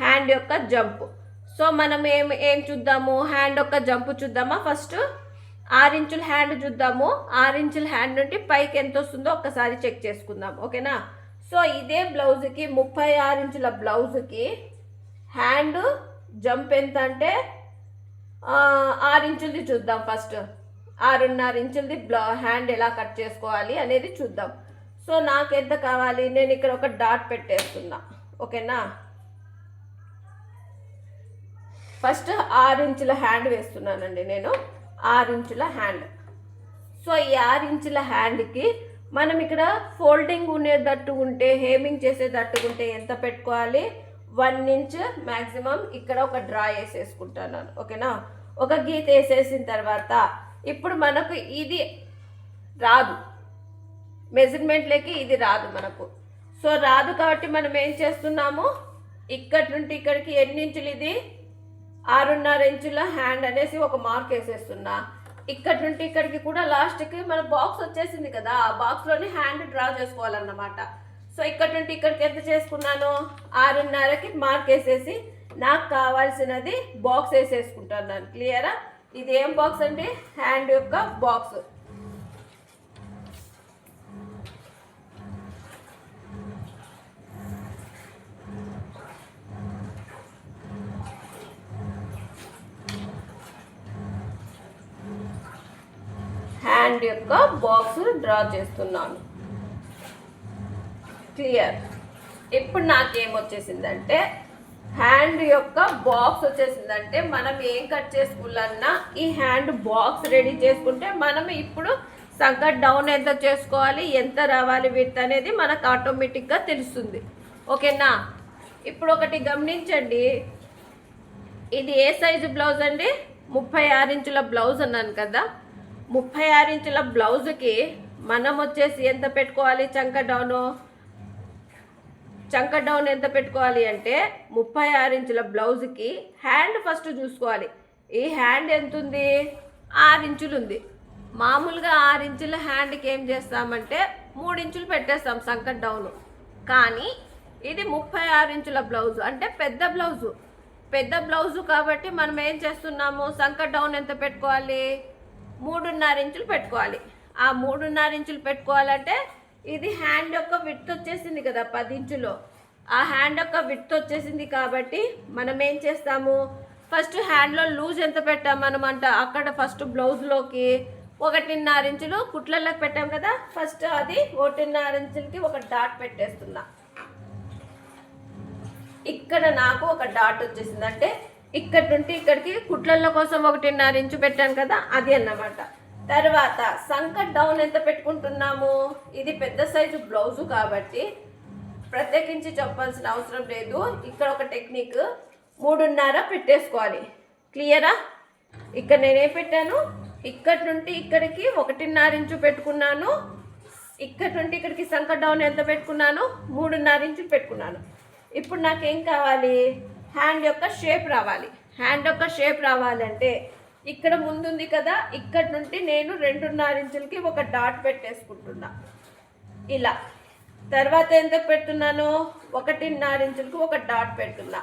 హ్యాండ్ యొక్క జంపు. సో మనం ఏం చూద్దాము, హ్యాండ్ యొక్క జంపు చూద్దామా. ఫస్ట్ 6 ఇంచుల హ్యాండ్ చూద్దాము. 6 ఇంచుల హ్యాండ్ నుండి పైకి ఎంత వస్తుందో ఒక్కసారి చెక్ చేసుకుందాం. ఓకేనా. సో ఇదే బ్లౌజ్కి 36 ఇంచుల బ్లౌజ్కి హ్యాండ్ జంప్ ఎంత అంటే 6 ఇంచులది చూద్దాం. ఫస్ట్ 6.5 ఇంచులది హ్యాండ్ ఎలా కట్ చేసుకోవాలి అనేది చూద్దాం. సో నాకు ఎంత కావాలి, నేను ఇక్కడ ఒక డాట్ పెట్టేస్తున్నా. ఓకేనా. ఫస్ట్ 6 ఇంచుల హ్యాండ్ వేస్తున్నానండి నేను. 6 ఇంచుల హ్యాండ్. సో ఈ 6 ఇంచుల హ్యాండ్కి మనం ఇక్కడ ఫోల్డింగ్ ఉండేటట్టు ఉంటే, హేమింగ్ చేసేటట్టు ఉంటే ఎంత పెట్టుకోవాలి, 1 ఇంచ్ మ్యాక్సిమం ఇక్కడ ఒక డ్రా వేసేసుకుంటాను. ఓకేనా. ఒక గీత వేసేసిన తర్వాత ఇప్పుడు మనకు ఇది రాదు, మెజర్మెంట్లకి ఇది రాదు మనకు. సో రాదు కాబట్టి మనం ఏం చేస్తున్నాము, ఇక్కడి నుండి ఇక్కడికి ఎన్ని ఇంచులు, ఇది 6.5 ఇంచుల హ్యాండ్ అనేసి ఒక మార్క్ వేసేస్తున్నా. ఇక్కడి నుండి ఇక్కడికి కూడా లాస్ట్కి మన బాక్స్ వచ్చేసింది కదా, ఆ బాక్స్లోని హ్యాండ్ డ్రా చేసుకోవాలన్నమాట. సో ఇక్కడి నుండి ఇక్కడికి ఎంత చేసుకున్నాను, 6.5కి మార్క్ వేసేసి నాకు కావాల్సినది బాక్స్ వేసేసుకుంటున్నాను. క్లియరా? ఇది ఏం బాక్స్ అంటే హ్యాండ్ యొక్క బాక్స్. హ్యాండ్ యొక్క బాక్స్ డ్రా చేస్తున్నాను. క్లియర్? ఇప్పుడు నాకేమొచ్చేసిందంటే హ్యాండ్ యొక్క బాక్స్ వచ్చేసిందంటే మనం ఏం కట్ చేసుకోవాలన్నా ఈ హ్యాండ్ బాక్స్ రెడీ చేసుకుంటే మనం ఇప్పుడు సంకట్ డౌన్ ఎంత చేసుకోవాలి, ఎంత రావాలి విత్ అనేది మనకు ఆటోమేటిక్గా తెలుస్తుంది. ఓకేనా? ఇప్పుడు ఒకటి గమనించండి, ఇది ఏ సైజు బ్లౌజ్ అండి, 36 ఇంచుల బ్లౌజ్ అన్నాను కదా. 36 ఇంచుల బ్లౌజ్కి మనం వచ్చేసి ఎంత పెట్టుకోవాలి, చంక డౌన్ ఎంత పెట్టుకోవాలి అంటే 36 ఇంచుల బ్లౌజ్కి హ్యాండ్ ఫస్ట్ చూసుకోవాలి. ఈ హ్యాండ్ ఎంత ఉంది, 6 ఇంచులు ఉంది. మామూలుగా 6 ఇంచుల హ్యాండ్కి ఏం చేస్తామంటే 3 ఇంచులు పెట్టేస్తాం సంకట్ డౌన్. కానీ ఇది 36 ఇంచుల బ్లౌజ్ అంటే పెద్ద బ్లౌజు కాబట్టి మనం ఏం చేస్తున్నాము, సంకట్ డౌన్ ఎంత పెట్టుకోవాలి, 3.5 ఇంచులు పెట్టుకోవాలి. ఆ 3.5 ఇంచులు పెట్టుకోవాలంటే ఇది హ్యాండ్ యొక్క విడ్త్ వచ్చేసింది కదా 10 ఇంచులు. ఆ హ్యాండ్ యొక్క విడ్త్ వచ్చేసింది కాబట్టి మనం ఏం చేస్తాము, ఫస్ట్ హ్యాండ్లో లూజ్ ఎంత పెట్టామనమాట, అక్కడ ఫస్ట్ బ్లౌజ్లోకి 1.5 ఇంచులు కుట్లలోకి పెట్టాం కదా, ఫస్ట్ అది 1.5 ఇంచులకి ఒక డాట్ పెట్టేస్తున్నా. ఇక్కడ నాకు ఒక డాట్ వచ్చేసింది అంటే ఇక్కడ నుండి ఇక్కడికి కుట్లల కోసం 1.5 ఇంచు పెట్టాను కదా, అది అన్నమాట. తర్వాత సంకట్ డౌన్ ఎంత పెట్టుకుంటున్నాము, ఇది పెద్ద సైజు బ్లౌజు కాబట్టి ప్రత్యేకించి చెప్పాల్సిన అవసరం లేదు. ఇక్కడ ఒక టెక్నిక్, 3.5 పెట్టేసుకోవాలి. క్లియరా? ఇక్కడ నేనేం పెట్టాను, ఇక్కడ నుండి ఇక్కడికి 1.5 ఇంచు పెట్టుకున్నాను. ఇక్కడ నుండి ఇక్కడికి సంకట్ డౌన్ ఎంత పెట్టుకున్నాను, 3.5 ఇంచులు పెట్టుకున్నాను. ఇప్పుడు నాకేం కావాలి, హ్యాండ్ యొక్క షేప్ రావాలి. హ్యాండ్ యొక్క షేప్ రావాలంటే ఇక్కడ ముందుంది కదా, ఇక్కడ నుండి నేను 2.5 ఇంచులకి ఒక డాట్ పెట్టేసుకుంటున్నా ఇలా. తర్వాత ఎంత పెడుతున్నాను, 1.5 ఇంచులకి ఒక డాట్ పెడుతున్నా.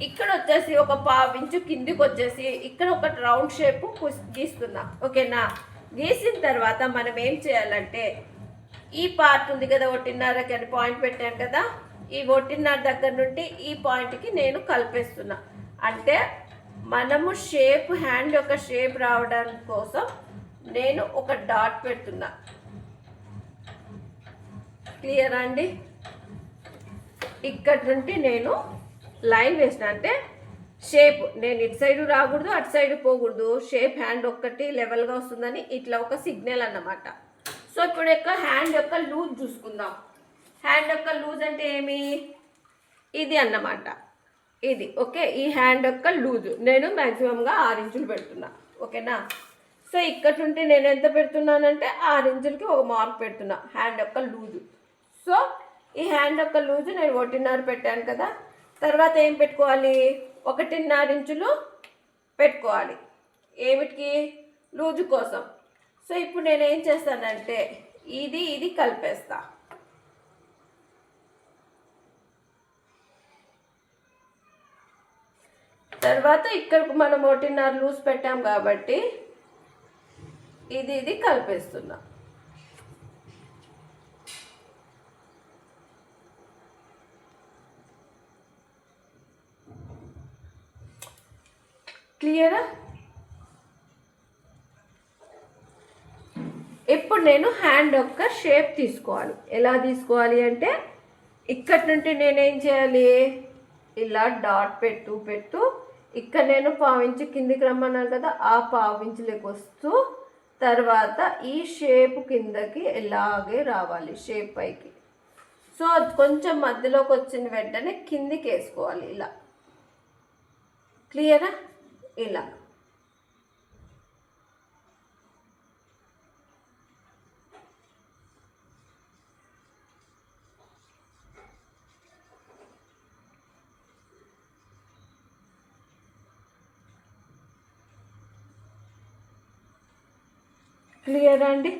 ఇక్కడ వచ్చేసి ఒక 1/2 ఇంచు కిందికి వచ్చేసి ఇక్కడ ఒక రౌండ్ షేప్ గీస్తున్నా. ఓకేనా? గీసిన తర్వాత మనం ఏం చేయాలంటే ఈ పార్ట్ ఉంది కదా, 1.5కి అని పాయింట్ పెట్టాను కదా, ఈ 1.5 దగ్గర నుండి ఈ పాయింట్కి నేను కలిపేస్తున్నా. అంటే మనము షేప్, హ్యాండ్ యొక్క షేప్ రావడానికి కోసం నేను ఒక డాట్ పెడుతున్నా. క్లియర్ అండి? ఇక్కడ నుండి నేను లైన్ వేసిన అంటే షేప్ నేను ఇటు సైడు రాకూడదు, అటు సైడు పోకూడదు, షేప్ హ్యాండ్ ఒక్కటి లెవెల్గా వస్తుందని ఇట్లా ఒక సిగ్నల్ అన్నమాట. సో ఇప్పుడు యొక్క హ్యాండ్ యొక్క లూజ్ చూసుకుందాం. హ్యాండ్ యొక్క లూజ్ అంటే ఏమి, ఇది అన్నమాట, ఇది. ఓకే, ఈ హ్యాండ్ యొక్క లూజు నేను మ్యాక్సిమంగా 6 ఇంచులు పెడుతున్నా. ఓకేనా? సో ఇక్కడ నుండి నేను ఎంత పెడుతున్నానంటే 6 ఇంచులకి ఒక మార్క్ పెడుతున్నా హ్యాండ్ యొక్క లూజు. సో ఈ హ్యాండ్ యొక్క లూజు నేను 1.5 పెట్టాను కదా. తర్వాత ఏం పెట్టుకోవాలి, 1.5 ఇంచులు పెట్టుకోవాలి. ఏమిటికి, లూజు కోసం. సో ఇప్పుడు నేను ఏం చేస్తానంటే ఇది కలిపేస్తా. తర్వాత ఇక్కడికి మనం 1.5 లూజ్ పెట్టాం కాబట్టి ఇది కలిపేస్తున్నా. క్లియరా? ఇప్పుడు నేను హ్యాండ్ యొక్క షేప్ తీసుకోవాలి. ఎలా తీసుకోవాలి అంటే ఇక్కడ నుండి నేనేం చేయాలి, ఇలా డాట్ పెట్టు ఇక్కడ నేను 1/2 ఇంచు కిందికి రమ్మన్నాను కదా, ఆ 1/2 ఇంచులోకి వస్తూ తర్వాత ఈ షేప్ కిందకి ఇలాగే రావాలి, షేప్ పైకి. సో కొంచెం మధ్యలోకి వచ్చిన వెంటనే కిందికి వేసుకోవాలి ఇలా. క్లియరా? ఇలా క్లియరా అండి?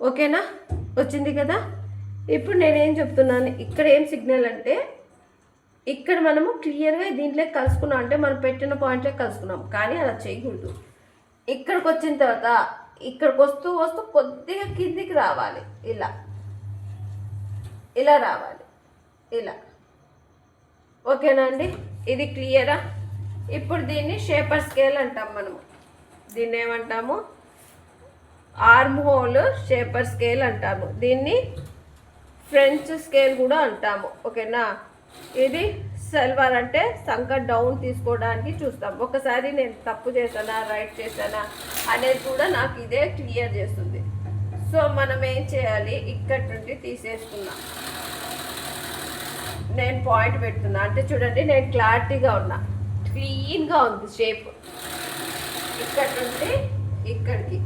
ఓకేనా? వచ్చింది కదా. ఇప్పుడు నేనేం చెప్తున్నాను, ఇక్కడ ఏం సిగ్నల్ అంటే ఇక్కడ మనము క్లియర్గా దీంట్లో కలుసుకున్నాం, అంటే మనం పెట్టిన పాయింట్లో కలుసుకున్నాం. కానీ అలా చేయకూడదు. ఇక్కడికి వచ్చిన తర్వాత ఇక్కడికి వస్తూ వస్తూ కొద్దిగా కిందికి రావాలి, ఇలా ఇలా రావాలి, ఇలా. ఓకేనా అండి? ఇది క్లియరా? ఇప్పుడు దీన్ని షేపర్ స్కేల్ అంటాం మనము. దీన్ని ఏమంటాము? ఆర్మ్ హోల్ షేపర్ స్కేల్ అంటాము. దీన్ని ఫ్రెంచ్ స్కేల్ కూడా అంటాము. ఓకేనా? ఇది సల్వార్ అంటే సంక డౌన్ తీసుకోవడానికి చూస్తాం. ఒకసారి నేను తప్పు చేశానా రైట్ చేశానా అనేది కూడా నాకు ఇదే క్లియర్ చేస్తుంది. సో మనం ఏం చేయాలి, ఇక్కడి నుండి తీసేసుకున్నా, నేను పాయింట్ పెడుతున్నా. అంటే చూడండి, నేను క్లారిటీగా ఉన్నా, క్లీన్గా ఉంది షేప్. ఇక్కడి నుండి ఇక్కడికి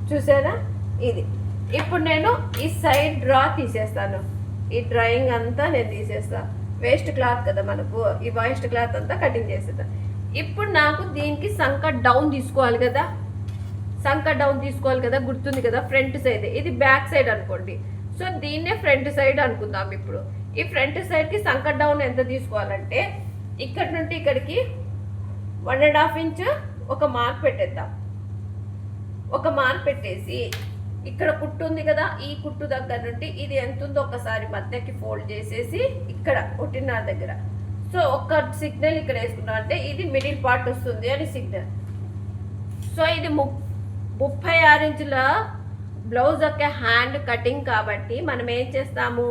చూసారా? ఇది ఇప్పుడు నేను ఈ సైడ్ డ్రా తీసేస్తాను. ఈ డ్రాయింగ్ అంతా నేను తీసేస్తాను. వేస్ట్ క్లాత్ కదా మనకు, ఈ వేస్ట్ క్లాత్ అంతా కటింగ్ చేసేస్తాను. ఇప్పుడు నాకు దీనికి సంక డౌన్ తీసుకోవాలి కదా, సంక డౌన్ తీసుకోవాలి కదా, గుర్తుంది కదా, ఫ్రంట్ సైడ్. ఇది బ్యాక్ సైడ్ అనుకోండి. సో దీన్నే ఫ్రంట్ సైడ్ అనుకుందాం. ఇప్పుడు ఈ ఫ్రంట్ సైడ్కి సంక డౌన్ ఎంత తీసుకోవాలంటే ఇక్కడ నుండి ఇక్కడికి 1.5 ఇంచ్ ఒక మార్క్ పెట్టేద్దాం. ఒక మార్క్ పెట్టేసి ఇక్కడ కుట్టు ఉంది కదా, ఈ కుట్టు దగ్గర నుండి ఇది ఎంత ఉందో ఒకసారి మధ్యకి ఫోల్డ్ చేసేసి ఇక్కడ 1.5 దగ్గర. సో ఒక సిగ్నల్ ఇక్కడ వేసుకున్నాం అంటే ఇది మిడిల్ పార్ట్ వస్తుంది అని సిగ్నల్. సో ఇది 36 ఇంచుల బ్లౌజ్ యొక్క హ్యాండ్ కటింగ్ కాబట్టి మనం ఏం చేస్తాము,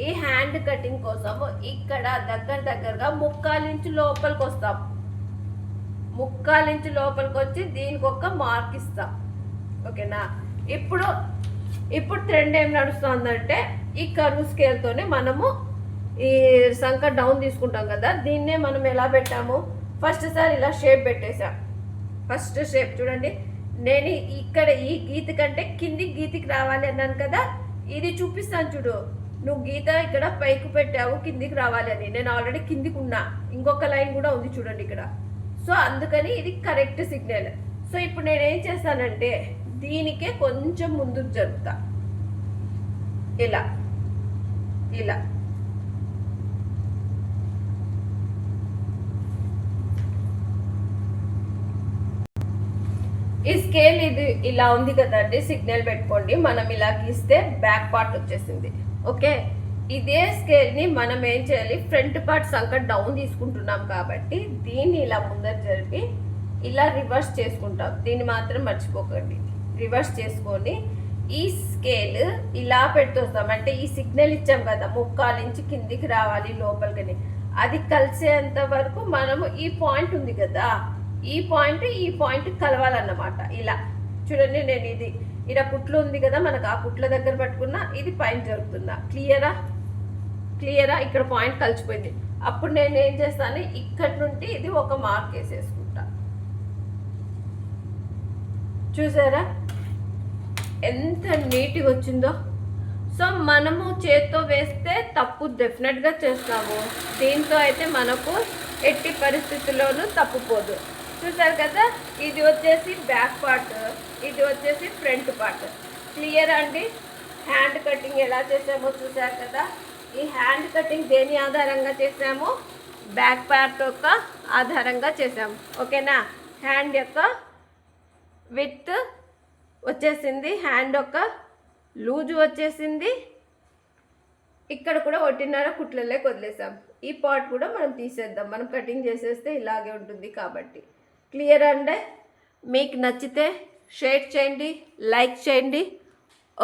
ఈ హ్యాండ్ కటింగ్ కోసం ఇక్కడ దగ్గరగా 3/4 ఇంచు లోపలికి వస్తాం. 3/4 ఇంచు లోపలికి వచ్చి దీనికి ఒక మార్క్ ఇస్తాం. ఓకేనా? ఇప్పుడు ట్రెండ్ ఏం నడుస్తుందంటే ఈ కర్వ్ స్కేల్తోనే మనము ఈ సంక డౌన్ తీసుకుంటాం కదా, దీన్నే మనం ఎలా పెట్టాము, ఫస్ట్ సారి ఇలా షేప్ పెట్టేసాం. ఫస్ట్ షేప్ చూడండి, నేను ఇక్కడ ఈ గీత కంటే కింది గీతికి రావాలి అన్నాను కదా, ఇది చూపిస్తాను చూడు. నువ్వు గీత ఇక్కడ పైకి పెట్టావు కిందికి రావాలి అని, నేను ఆల్రెడీ కిందికి ఉన్నా, ఇంకొక లైన్ కూడా ఉంది చూడండి ఇక్కడ. సో అందుకని ఇది కరెక్ట్ సిగ్నల్. సో ఇప్పుడు నేనేం చేస్తానంటే దీనికే కొంచెం ముందుకు జరుపుతా, ఇలా ఇలా. ఈ స్కేల్ ఇది ఇలా ఉంది కదండి, సిగ్నల్ పెట్టుకోండి. మనం ఇలా గీస్తే బ్యాక్ పార్ట్ వచ్చేసింది. ఓకే, ఇదే స్కేల్ని మనం ఏం చేయాలి, ఫ్రంట్ పార్ట్ సంక డౌన్ తీసుకుంటున్నాం కాబట్టి దీన్ని ఇలా ముందర జరిపి ఇలా రివర్స్ చేసుకుంటాం. దీన్ని మాత్రం మర్చిపోకండి, రివర్స్ చేసుకొని ఈ స్కేల్ ఇలా పెడుతొస్తాం. అంటే ఈ సిగ్నల్ ఇచ్చాం కదా 3/4 ఇంచు కిందికి రావాలి లోపలికి, అది కలిసేంత వరకు మనము ఈ పాయింట్ ఉంది కదా, ఈ పాయింట్ కలవాలన్నమాట. ఇలా చూడండి, నేను ఇది ఇలా కుట్లు ఉంది కదా మనకు, ఆ కుట్ల దగ్గర పట్టుకున్నా, ఇది పైన జరుగుతున్నా. క్లియరా? ఇక్కడ పాయింట్ కలిసిపోయింది. అప్పుడు నేను ఏం చేస్తాను, ఇక్కడి నుండి ఇది ఒక మార్క్ వేసేసుకుంటా. చూసారా ఎంత నీట్గా వచ్చిందో? సో మనము చేత్తో వేస్తే తప్పు డెఫినెట్గా చేస్తాము, దీంతో అయితే మనకు ఎట్టి పరిస్థితుల్లోనూ తప్పుపోదు. చూసారు కదా, ఇది వచ్చేసి బ్యాక్ పార్ట్, ఇది వచ్చేసి ఫ్రంట్ పార్ట్. క్లియర్ అండి? హ్యాండ్ కటింగ్ ఎలా చేసామో చూసారు కదా. ఈ హ్యాండ్ కటింగ్ దేని ఆధారంగా చేసాము, బ్యాక్ పార్ట్ యొక్క ఆధారంగా చేసాము. ఓకేనా? హ్యాండ్ యొక్క విత్ వచ్చేసింది, హ్యాండ్ యొక్క లూజు వచ్చేసింది. ఇక్కడ కూడా 1.5 కుట్లలే వదిలేసాం. ఈ పార్ట్ కూడా మనం తీసేద్దాం, మనం కటింగ్ చేసేస్తే ఇలాగే ఉంటుంది కాబట్టి. క్లియర్ అండి? మీకు నచ్చితే షేర్ చేయండి, లైక్ చేయండి,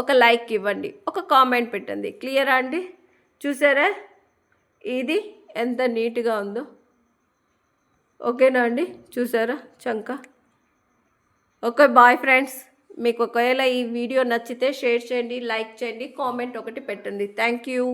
ఒక లైక్ ఇవ్వండి, ఒక కామెంట్ పెట్టండి. క్లియర్ అండి? చూసారా ఇది ఎంత నీట్గా ఉందో? ఓకేనా అండి? చూసారా చంక? Okay, bye friends. మీకు ఒకవేళ ఈ వీడియో నచ్చితే షేర్ చేయండి, లైక్ చేయండి, కామెంట్ ఒకటి పెట్టండి. Thank you.